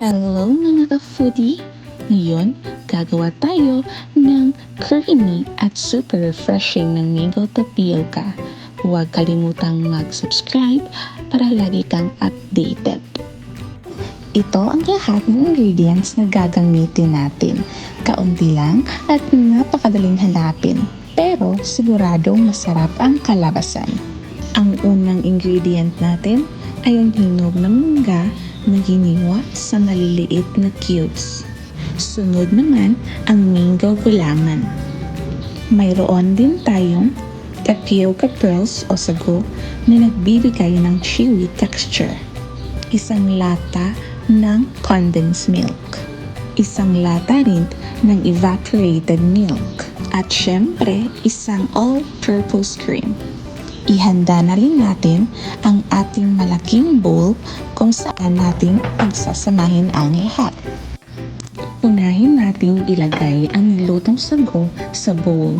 Hello mga ka-foodie! Ngayon, gagawa tayo ng creamy at super refreshing ng mango tapioca. Huwag kalimutang mag-subscribe para lagi kang updated. Ito ang lahat ng ingredients na gagamitin natin. Kaunti lang at napakadaling hanapin, pero siguradong masarap ang kalabasan. Ang unang ingredient natin ay ang hinog na mangga na giniwa sa maliliit na cubes. Sunod naman ang mango gulaman. Mayroon din tayong tapioca pearls o sago na nagbibigay ng chewy texture. Isang lata ng condensed milk. Isang lata rin ng evaporated milk. At syempre, isang all-purpose cream. Ihanda na rin natin ang ating malaking bowl kung saan natin pagsasamahin ang lahat. Unahin natin ilagay ang nilutong sago sa bowl.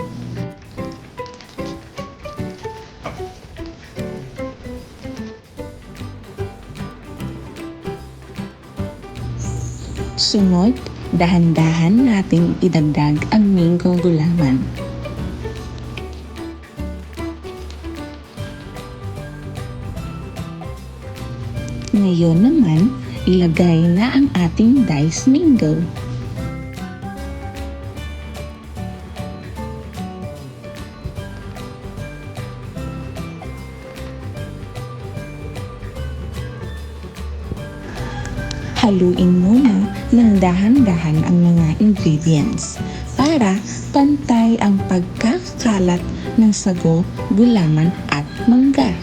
Sunod, dahan-dahan natin idagdag ang mango gulaman. Ngayon naman, ilagay na ang ating diced mango. Haluin muna ng dahan-dahan ang mga ingredients para pantay ang pagkakalat ng sago, gulaman at mangga.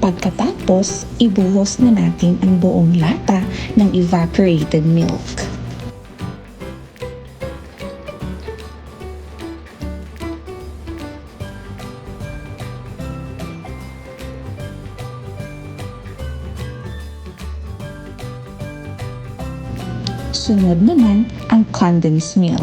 Pagkatapos, ibuhos na natin ang buong lata ng evaporated milk. Sunod naman ang condensed milk.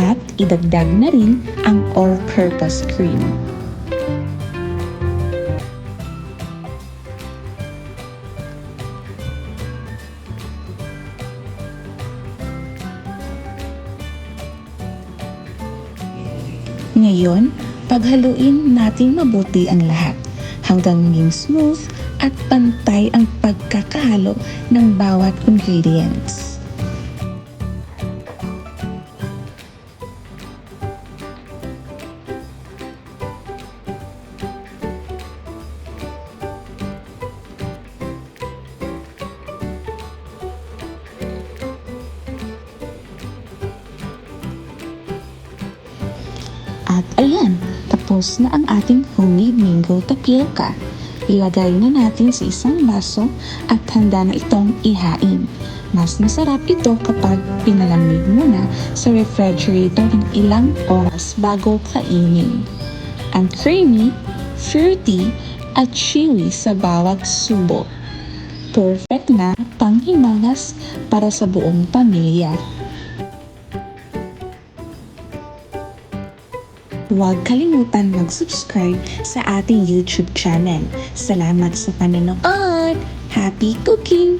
At idagdag na rin ang all-purpose cream. Ngayon, paghaluin natin mabuti ang lahat hanggang maging smooth at pantay ang pagkakahalo ng bawat ingredients. At ayan, tapos na ang ating homemade mango tapioca. Ilagay na natin sa isang baso at handa na itong ihain. Mas masarap ito kapag pinalamig muna sa refrigerator ng ilang oras bago kainin. Ang creamy, fruity, at chewy sa bawat subo. Perfect na panghimagas para sa buong pamilya. Huwag kalimutan mag-subscribe sa ating YouTube channel. Salamat sa panonood! Happy cooking!